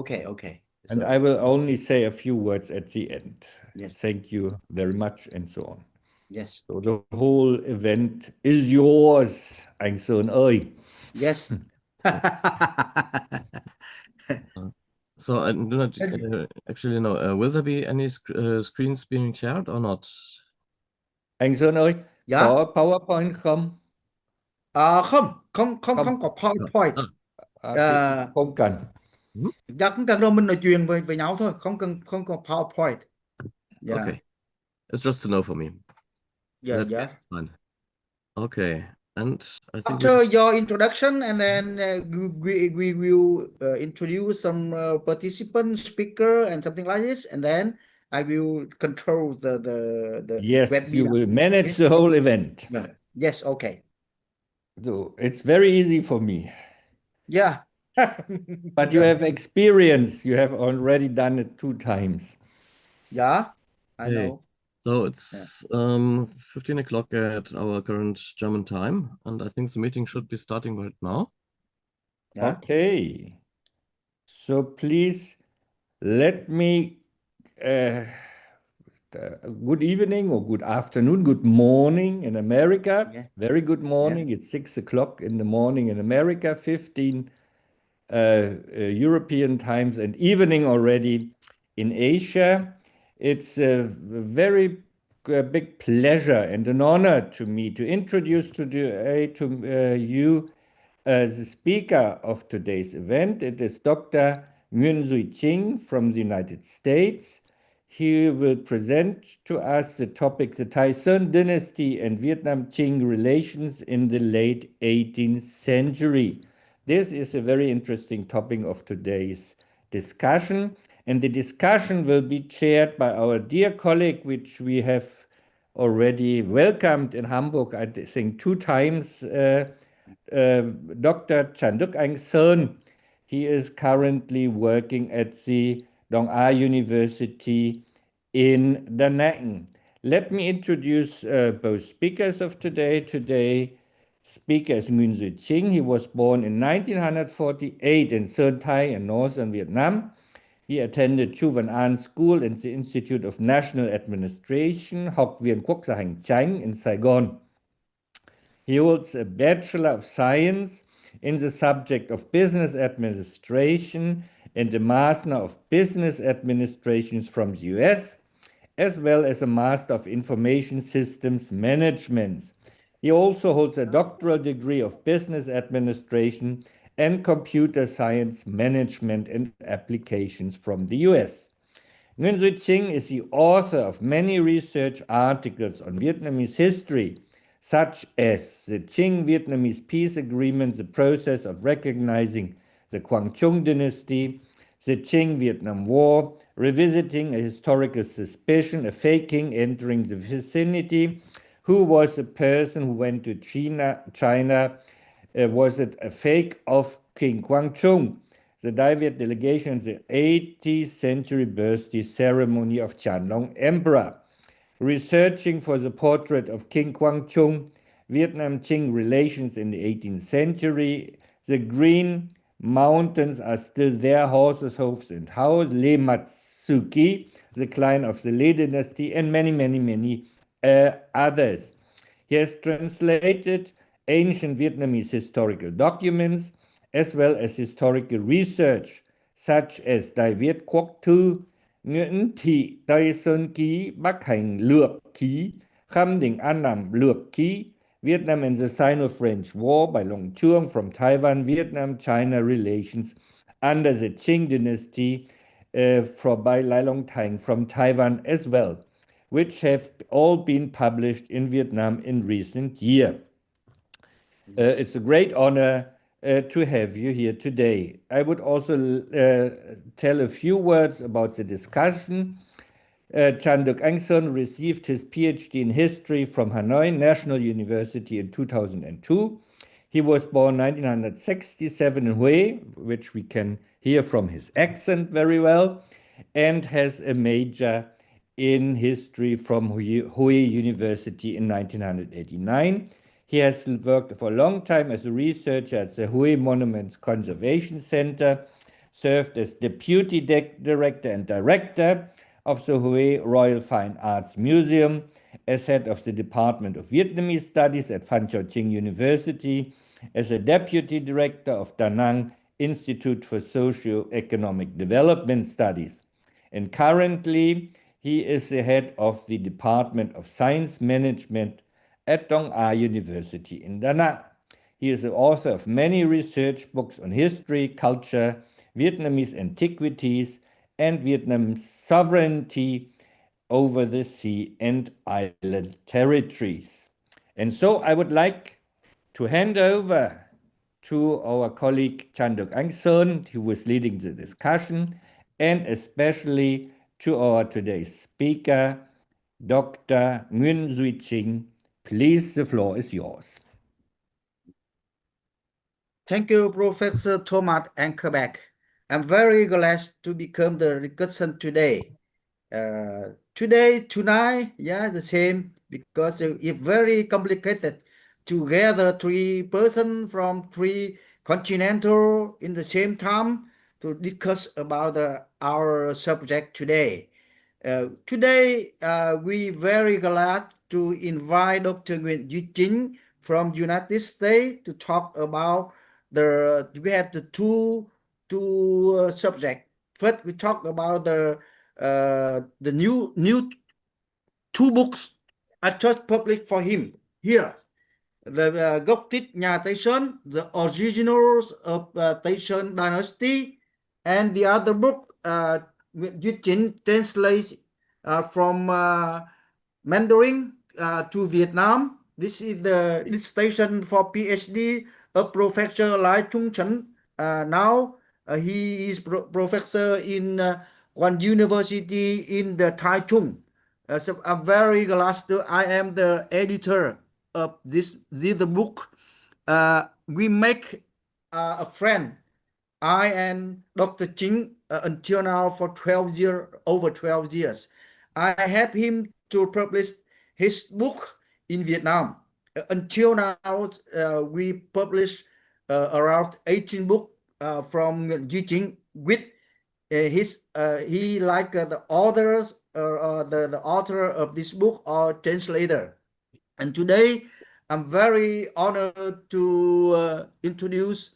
Okay, okay. And So, I will only say a few words at the end. yes, Thank you very much, and so on. yes, So the whole event is yours, anh Sơn ơi. yes. So I do not actually know. Will there be any screens being shared or not? Anh Sơn ơi, Dạ. có PowerPoint không? Không, không, không, Không. không có PowerPoint. Thì À, không cần. dạ không cần đâu, mình nói chuyện với nhau thôi, không cần, không có PowerPoint. Dạ, Okay, it's just to know for me. dạ, That's dạ. fine. Okay, and I think After your introduction, and then we will introduce some participant, speaker, and something like this, and then I will control the Yes, you webinar. will manage Okay? the whole event. Yeah. Yes, okay. So it's very easy for me. Yeah. But you have experience. You have already done it 2 times. Yeah, I Okay. know. So it's 15 o'clock at our current German time, and I think the meeting should be starting right now. Yeah. Okay. So please let me good evening or good afternoon, good morning in America. Yeah. Very good morning. It's 6 o'clock in the morning in America, 15 European times, and evening already in Asia. It's a very big pleasure and an honor to me to introduce today to you the speaker of today's event. It is Dr. Nguyen Ching from the United States. He will present to us the topic, the Tay Son dynasty and Vietnam-Qing relations in the late 18th century. This is a very interesting topic of today's discussion, and the discussion will be chaired by our dear colleague, which we have already welcomed in Hamburg, I think 2 times, Dr. Chan Đức Anh Sơn. He is currently working at the Dong A University in Da Nang. Let me introduce both speakers of today. Today, speaker is Nguyen Ching. He was born in 1948 in Sơn Thai in northern Vietnam. He attended Chu Van An School and the Institute of National Administration, Học viện Quốc gia Hành chánh in Saigon. He holds a Bachelor of Science in the subject of Business Administration and a Master of Business Administration from the US, as well as a Master of Information Systems Management. He also holds a doctoral degree of Business Administration and Computer Science Management and Applications from the US. Nguyen Ching is the author of many research articles on Vietnamese history, such as the Qing-Vietnamese Peace Agreement, the process of recognizing the Quang Trung dynasty, the Qing-Vietnam War, revisiting a historical suspicion, a fake king entering the vicinity, who was the person who went to China, was it a fake of King Quang Trung? The Dai-Viet delegation in the 18th century birthday ceremony of Qianlong Emperor. Researching for the portrait of King Quang Trung, Vietnam-Qing relations in the 18th century. The Green Mountains are still there, horses, hooves, and house. Le Matsuki, the clan of the Le dynasty, and many, many, many others. He has translated ancient Vietnamese historical documents as well as historical research, such as Đại Việt Quốc Thư, Nguyễn Thị Tây Sơn Ký, Bắc Hành Lược Ký, Kham Định An Nam Lược Ký, Vietnam and the Sino-French War by Long Truong from Taiwan, Vietnam-China relations under the Qing dynasty by Lai Long Tang from Taiwan as well, which have all been published in Vietnam in recent years. It's a great honor to have you here today. I would also tell a few words about the discussion. Chan Đức Anh Sơn received his PhD in history from Hanoi National University in 2002. He was born 1967 in Hue, which we can hear from his accent very well, and has a major in history from Hue University in 1989. He has worked for a long time as a researcher at the Hue Monuments Conservation Center, served as Deputy Director and Director of the Hue Royal Fine Arts Museum, as head of the Department of Vietnamese Studies at Phan Châu Trinh University, as a Deputy Director of Da Nang Institute for Socio-Economic Development Studies. And currently, he is the head of the Department of Science Management at Dong A University in Da Nang. He is the author of many research books on history, culture, Vietnamese antiquities, and Vietnam's sovereignty over the sea and island territories. And so I would like to hand over to our colleague Chan Duc Anh Sơn, who was leading the discussion, and especially to our today's speaker, Dr. Nguyen Duy Trinh. Please, the floor is yours. Thank you, Professor Thomas Ankerbeck. I'm very glad to become the discussion today. Tonight, yeah, the same, because it's very complicated to gather 3 persons from 3 continental in the same time to discuss about our subject today. Today, we very glad to invite Dr. Nguyen Duy Trinh from United States to talk about we have the two subjects. First, we talk about the new 2 books I just published for him here. The Gốc tích nhà Tay Son, The Originals of Tay Son Dynasty, and the other book, Duy Trinh translates from Mandarin to Vietnam. This is the dissertation for PhD of Professor Lai Trung Chen. Now he is professor in one university in the Tai Trung. So I'm very glad I am the editor of this the book. We make a friend, I and Dr. Trinh, until now for over 12 years. I helped him to publish his book in Vietnam. Until now, we published around 18 books from Duy Trinh with his he like the authors the author of this book or translator. And today I'm very honored to introduce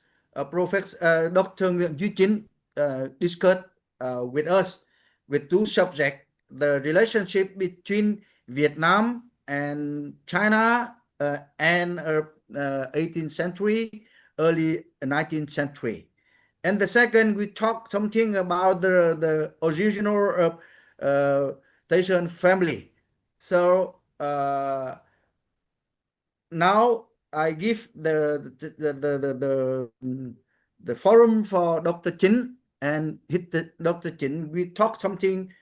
Professor Dr. Nguyen Duy Trinh discuss with us with 2 subjects: the relationship between Vietnam and China and 18th century, early 19th century. And the second, we talk something about the original of Tay Son family. So now I give the forum for Dr. Trinh, and Dr. Trinh. We talk something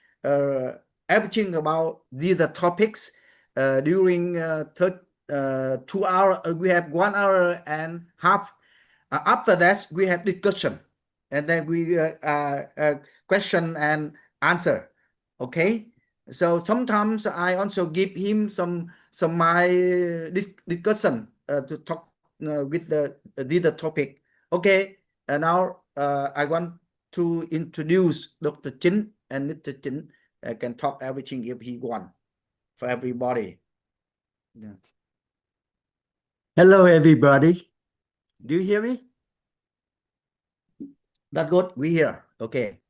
everything about the topics during 2 hours. We have 1 hour and a half. After that, we have discussion, and then we question and answer. Okay. So sometimes I also give him some my discussion to talk with the topic. Okay. And now I want to introduce Dr. Trinh, and Mr. Trinh can talk everything if he want for everybody. Yeah. Hello, everybody. Do you hear me? That's good. We hear. Okay.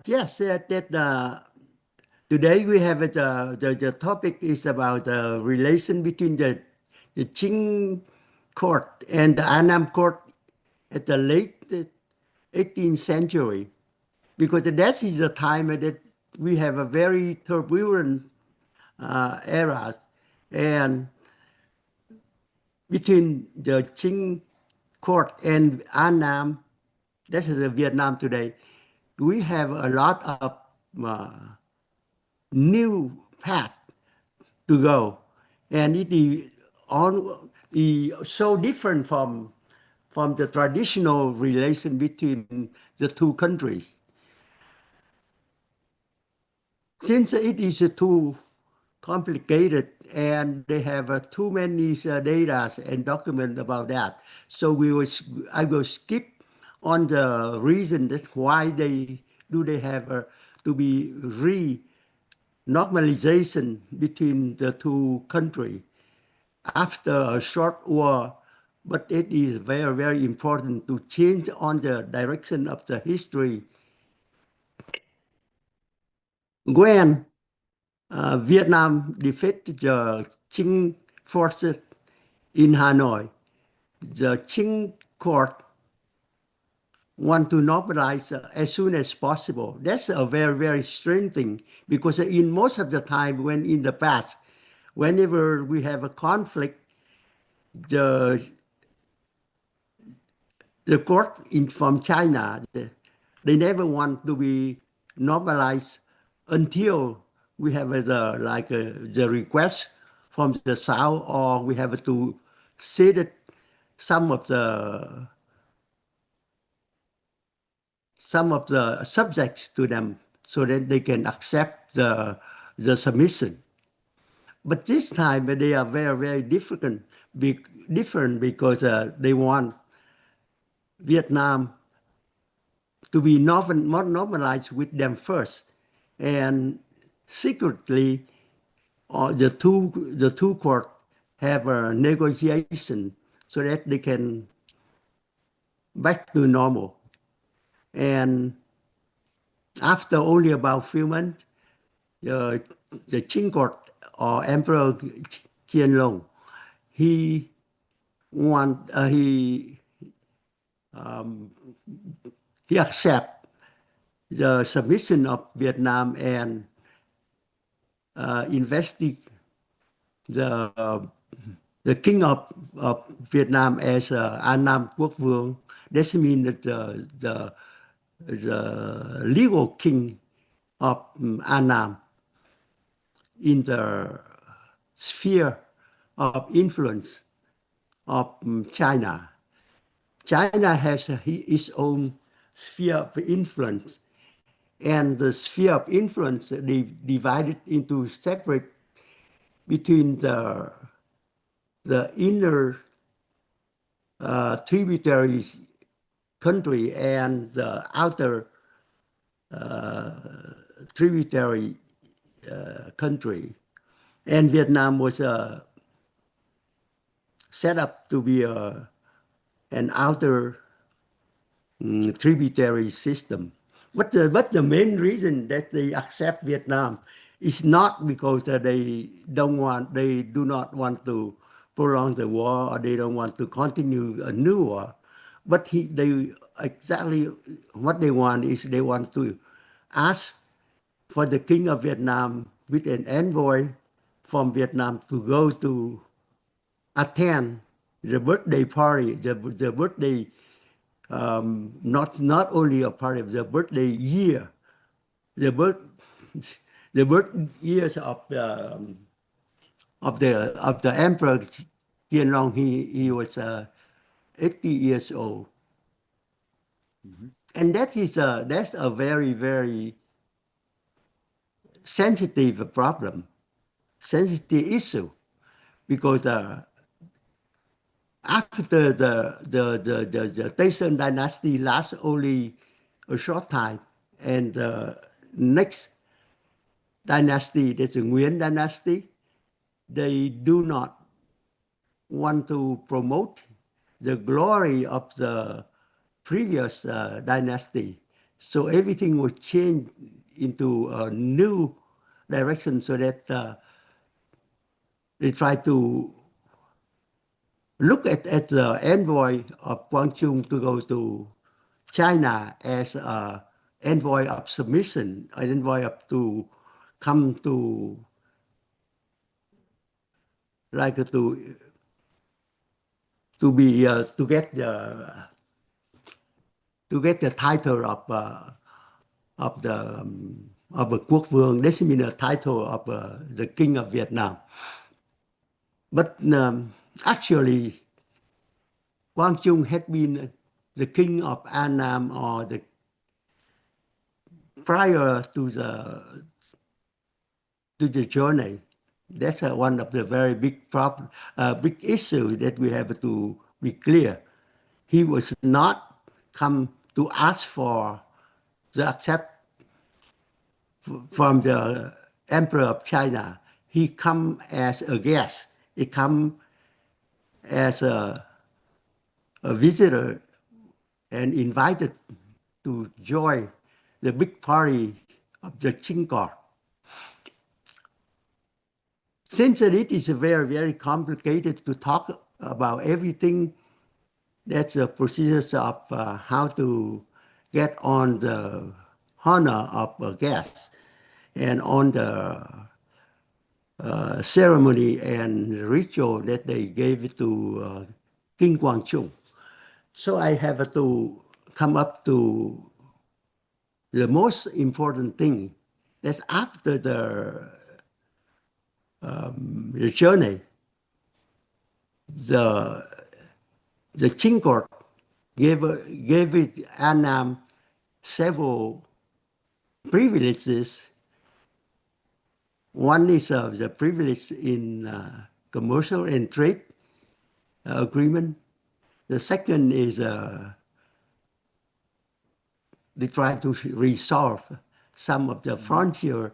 Yes, today we have the topic is about the relation between the Qing court and the Annam court at the late 18th century, because that is the time that we have a very turbulent era, and between the Qing court and Annam, that is Vietnam today, we have a lot of new path to go, and it is so different from the traditional relation between the 2 countries. Since it is too complicated and they have too many data and documents about that, so I will skip on the reason that why they have to be normalization between the two countries after a short war. But it is very, very important to change on the direction of the history. When Vietnam defeated the Qing forces in Hanoi, the Qing court want to normalize as soon as possible. That's a very, very strange thing, because in most of the time when in the past, whenever we have a conflict, the court from China, they never want to be normalized until we have the request from the South, or we have to say that some of the subjects to them so that they can accept the submission. But this time they are very, very different because they want Vietnam to be normalized with them first, and secretly the two court have a negotiation so that they can back to normal. And after only about few months, the Qing court or Emperor Qianlong, he accept the submission of Vietnam and invested the king of Vietnam as An Nam Quốc Vương. This means that the legal king of An Nam in the sphere of influence of China. China has its own sphere of influence, and the sphere of influence divided into separate between the inner tributary country and the outer tributary country. And Vietnam was set up to be an outer tributary system. But the main reason that they accept Vietnam is not because they do not want to prolong the war, or they don't want to continue a new war. But exactly what they want is they want to ask for the king of Vietnam with an envoy from Vietnam to go to attend the birthday party, the birthday, not only a part of the birthday year, the birth years of the Emperor Qianlong. He was 80 years old. Mm-hmm. And that's a very, very sensitive problem, sensitive issue, because after the Tay Son dynasty lasts only a short time, and the next dynasty, that's the Nguyen dynasty, they do not want to promote the glory of the previous dynasty. So everything was changed into a new direction, so that they try to look at the envoy of Quang Trung to go to China as an envoy of submission, an envoy to come to, like to get the title of a Quốc Vương. This means the title of the king of Vietnam. But actually, Quang Trung had been the king of An Nam, or prior to the journey. That's one of the very big big issue that we have to be clear. He was not come to ask for the accept from the Emperor of China. He come as a guest. He come as a visitor and invited to join the big party of the Qing court. Since it is very, very complicated to talk about everything, that's the procedures of how to get on the honor of a guest and on the ceremony and ritual that they gave to King Guangchung. So I have to come up to the most important thing. That's after the journey. The Qing court gave it Annam several privileges. One is the privilege in commercial and trade agreement. The second is they try to resolve some of the frontier,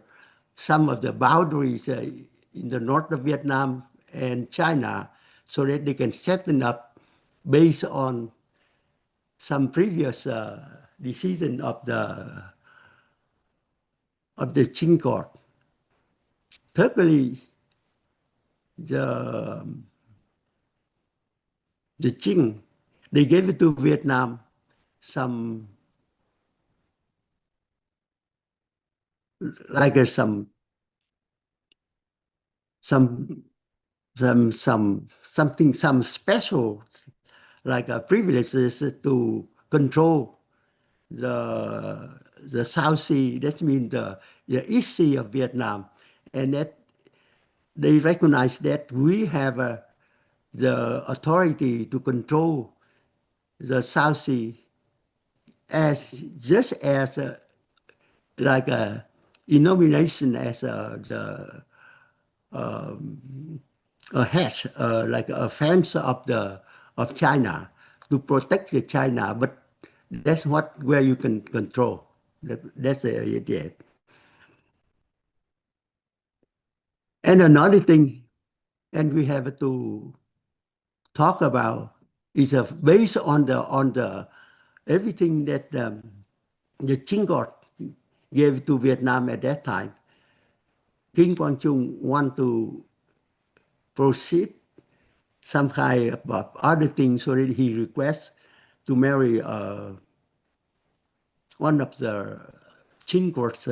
some of the boundaries in the north of Vietnam and China, so that they can settle up based on some previous decision of the Qing court. Thirdly, the Qing, they gave it to Vietnam some special like privileges to control the South Sea. That means the East Sea of Vietnam, and that they recognize that we have the authority to control the South Sea as just as like a denomination as a hedge, like a fence of China to protect the China, but that's where you can control. That's the idea. And another thing, and we have to talk about is based on the everything that the Qing court gave to Vietnam at that time. King Quang want to proceed some kind of other things, so that he requests to marry one of the Qing courts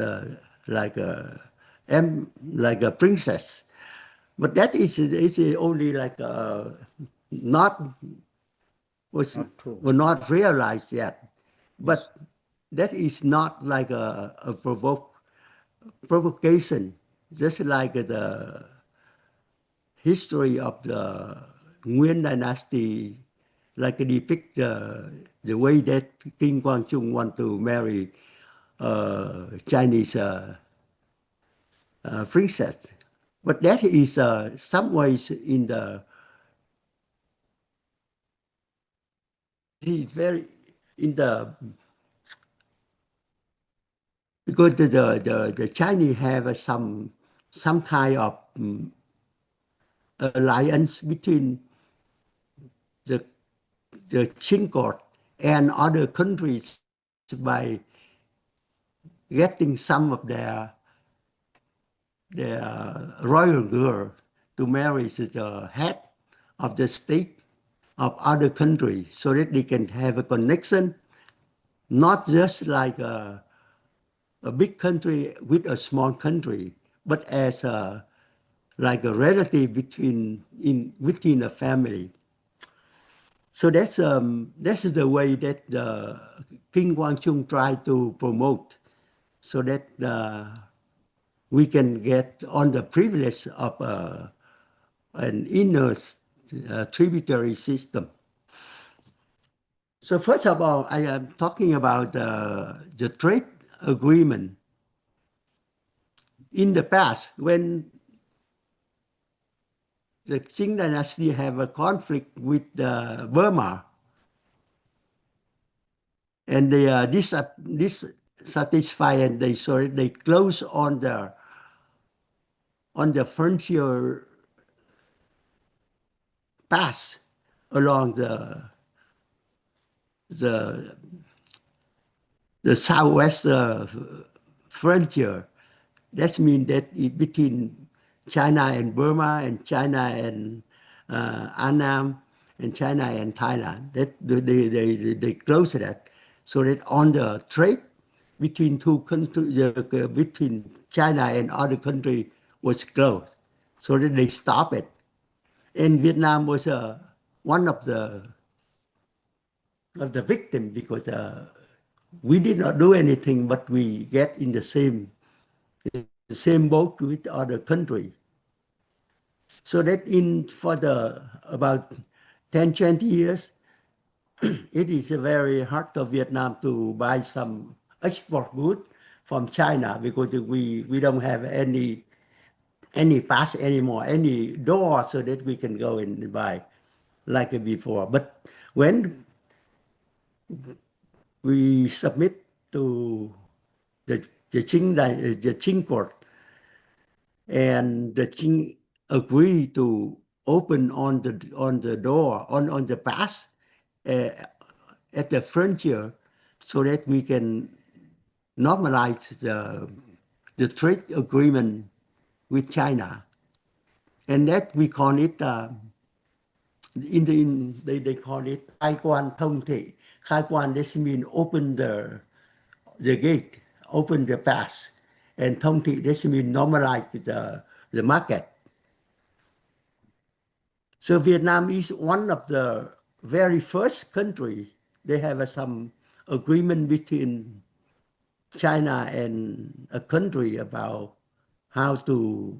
like a princess. But that is only like was not realized yet. But that is not like a provocation, just like the history of the Nguyen dynasty, like depict the way that King Quang want to marry Chinese princess. But that is some ways in the very in the because the Chinese have some kind of alliance between the Qing court and other countries by getting some of their royal girl to marry the head of the state of other country, so that they can have a connection, not just like a big country with a small country, but as like a relative within a family. So that's the way that King Quang tried to promote, so that we can get on the privilege of an inner tributary system. So first of all, I am talking about the trade agreement. In the past, when the Qing dynasty have a conflict with Burma, and they dissatisfied, and they close on the frontier pass along the southwest frontier. That means that between China and Burma, and China and Annam, and China and Thailand, that they close that, so that on the trade between two countries, between China and other country was closed, so that they stop it. And Vietnam was one of the victim, because we did not do anything, but we get in the same boat with other country. So that for the about 10-20 years, it is very hard for Vietnam to buy some export good from China, because we don't have any pass anymore, any door, so that we can go and buy like before. But when we submit to the Qing court, and the Qing agree to open on the door, on the pass at the frontier, so that we can normalize the trade agreement with China. And that we call it they call it khai quan thông thị. Khai quan, this means open the gate, open the pass, and thông thị, this means normalize the market. So Vietnam is one of the very first country. They have some agreement between China and a country about how to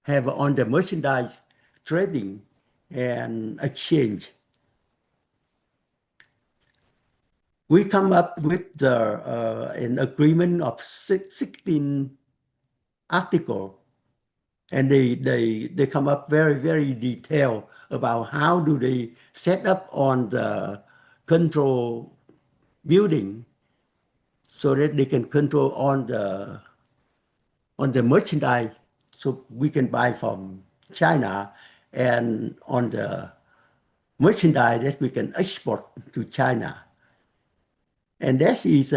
have on the merchandise trading and exchange. We come up with an agreement of 16 articles, and they come up very, very detailed about how do they set up on the control building, so that they can control on the merchandise, so we can buy from China, and on the merchandise that we can export to China. And that is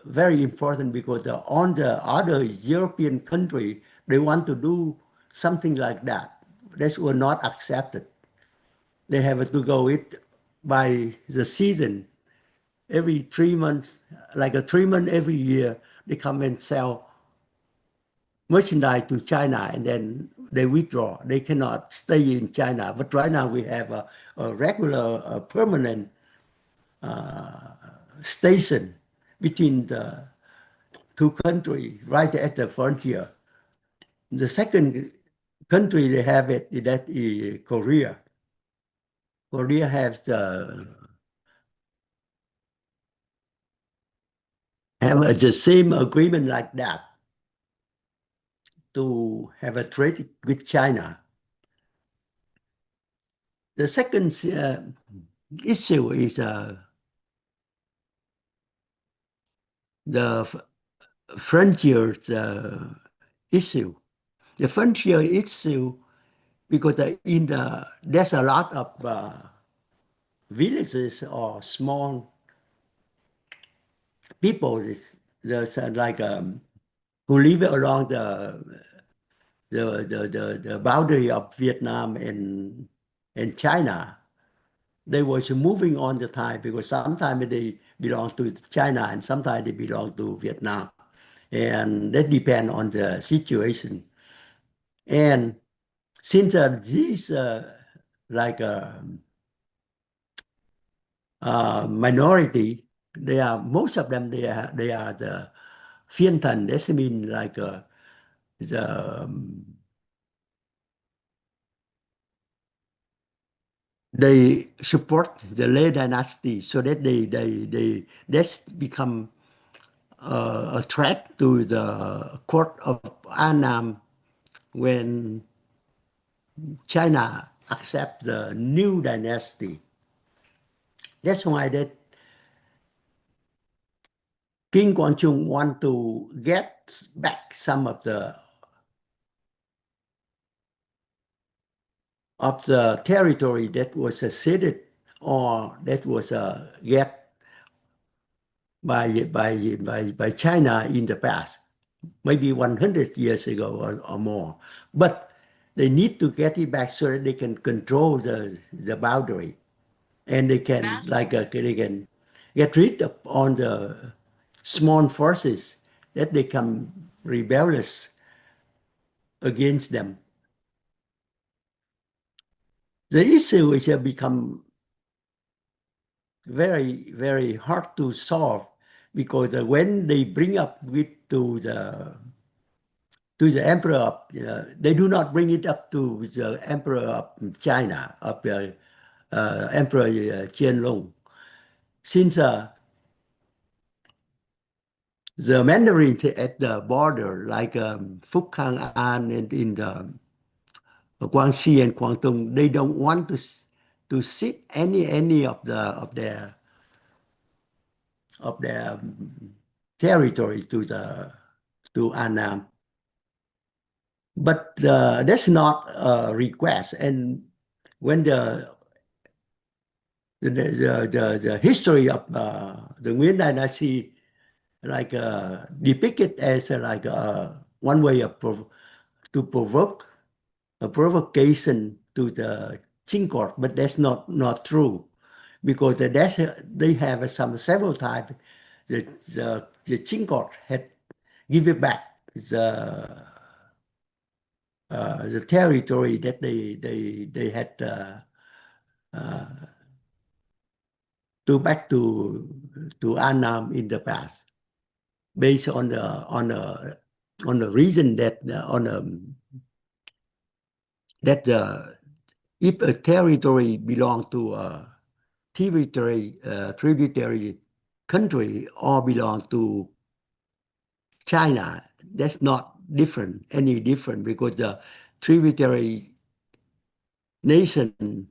very important, because on the other European country, they want to do something like that. That were not accepted. They have to go it by the season. Every 3 months, like 3 months every year, they come and sell merchandise to China, and then they withdraw. They cannot stay in China. But right now we have a regular, permanent station between the two countries, right at the frontier. The second country they have it, that is Korea. Korea has the same agreement like that, to have a trade with China. The second issue is the frontier issue. The frontier issue, because there's a lot of villages or small people, there's like who live along the boundary of Vietnam and China. They was moving on the time, because sometimes they belong to China and sometimes they belong to Vietnam, and that depends on the situation. And since these like minority, most of them they are the phiên thần. That means like they support the Lê dynasty, so that that's become a threat to the court of Annam when China accept the new dynasty. That's why that King Quang want to get back some of the territory that was ceded or that was get by China in the past, maybe 100 years ago or more. But they need to get it back so that they can control the boundary, and they can they can get rid of all the small forces that they come rebellious against them. The issue is become very, very hard to solve because when they bring up with to the emperor, they do not bring it up to the emperor of China, of the emperor Qianlong, since the Mandarins at the border, like Phúc Khang An and in the Guangxi and Guangdong, they don't want to cede any of their territory to Annam. But that's not a request. And when the history of the Nguyen dynasty like depicted as like one way of to provoke a provocation to the Qing court, but that's not true, because they have several times the Qing court had given back the territory that they had to back to Annam in the past, based on the reason that if a territory belong to a tributary country or belong to China, that's not any different, because the tributary nation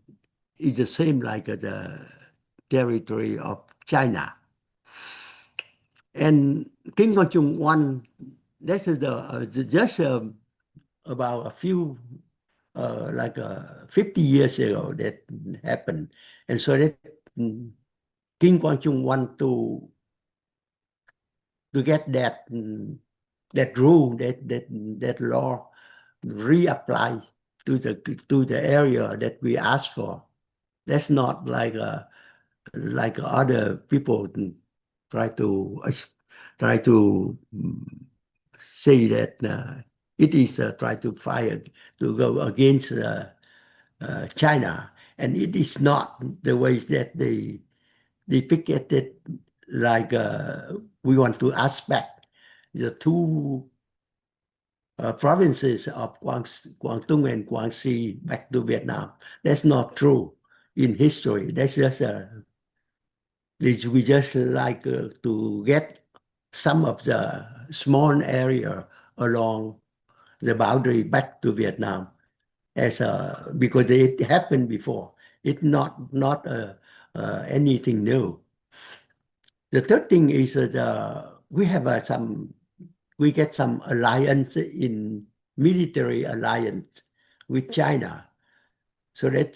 is the same like the territory of China. And King Kongchung won. This is just about a few like 50 years ago that happened, and so that King Quang want to get that rule, that law reapply to the area that we asked for. That's not like other people try to say that it is try to fight to go against China, and it is not the ways that they depict it, like we want to aspect the two provinces of Guangdong and Guangxi back to Vietnam. That's not true in history. That's just we just like to get some of the small area along the boundary back to Vietnam, as because it happened before. It's not anything new. The third thing is that we have we get some alliance in military alliance with China, so that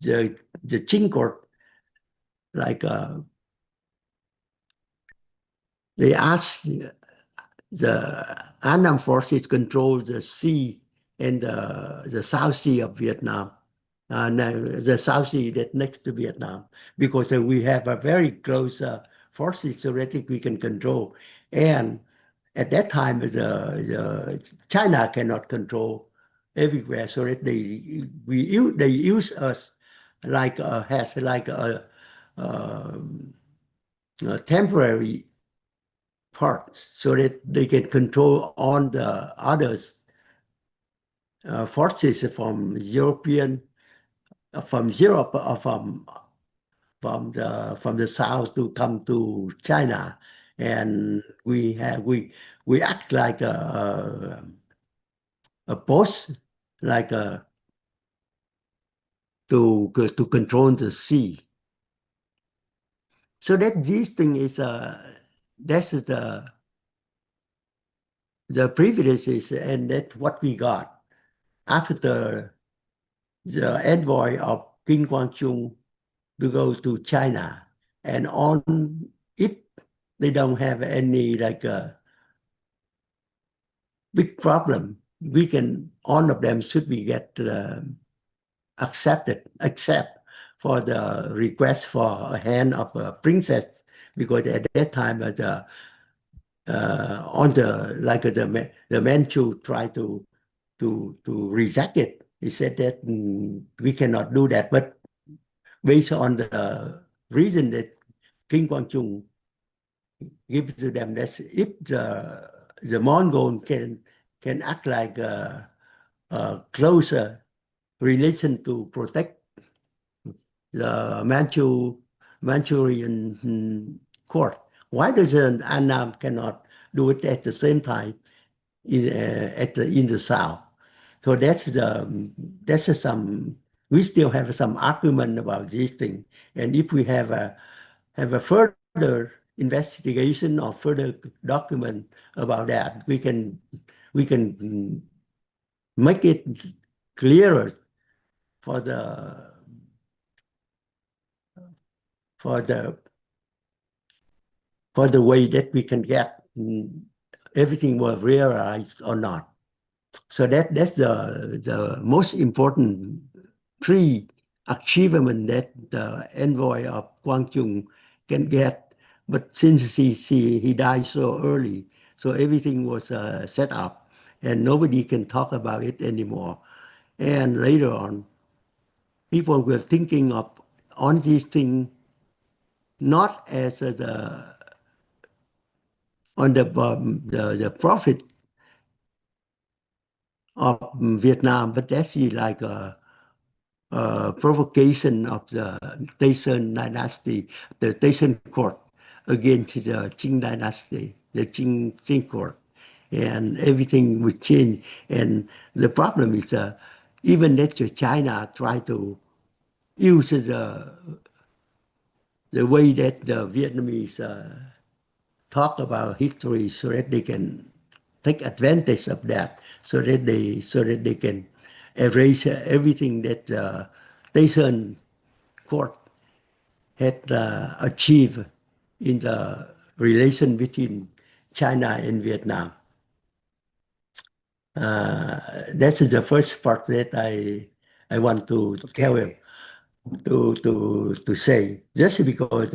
the Qing court, like they ask the Annam forces control the sea and the South Sea of Vietnam, the South Sea that next to Vietnam, because we have a very close forces so that we can control. And at that time, China cannot control everywhere, so that they use us like has like a temporary parts, so that they can control all the others forces from European, from Europe, or from the south to come to China, and we act like a post, like to control the sea. So that this thing is that's the privileges, and that's what we got after the envoy of King Guangchung to go to China, and on it they don't have any like a big problem. We can, all of them should be get accept for the request for a hand of a princess, because at that time on the Manchu tried to reject it. He said that we cannot do that, but based on the reason that King Guangchung gives to them, that if the Mongol can act like a closer relation to protect the Manchurian court, why does an Annam cannot do it at the same time in the south? So that's some, we still have some argument about this thing, and if we have a further investigation or further document about that, we can make it clearer for the way that we can get everything was realized or not. So that's the most important three achievement that the envoy of Guangchung can get. But since he died so early, so everything was set up, and nobody can talk about it anymore. And later on, people were thinking of on this thing not as on the profit of Vietnam, but actually like a provocation of the Tay Son dynasty, the Tay Son court against the Qing dynasty, the Qing court, and everything would change. And the problem is even that China tried to use the way that the Vietnamese talk about history so that they can take advantage of that, so that they can erase everything that Tay Son court had achieved in the relation between China and Vietnam. That's the first part that I want to tell you, to say, just because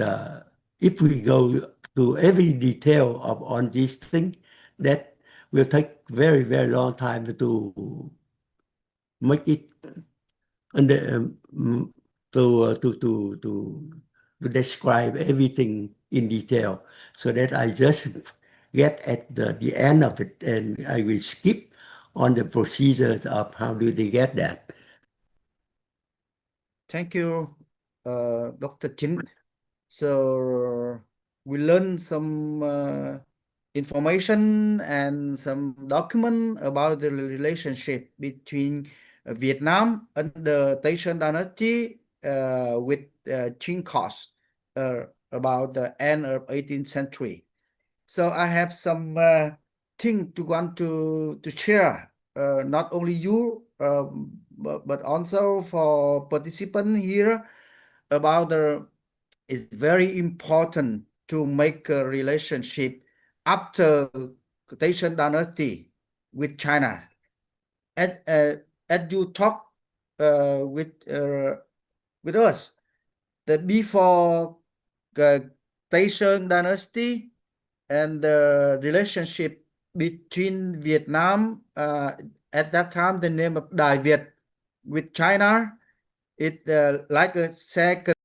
if we go to every detail of on this thing, that will take very, very long time to make it under to describe everything in detail, so that I just get at the end of it, and I will skip on the procedures of how do they get that. Thank you, Dr. Chin. So we learned some information and some document about the relationship between Vietnam under Tay Son dynasty with Qing court about the end of 18th century. So I have some thing to want to share, not only you, but also for participants here, about it's very important to make a relationship after Tay Son dynasty with China. As you talk with us, that before the Tay Son dynasty and the relationship between Vietnam, at that time the name of Đại Việt, with China, it like a second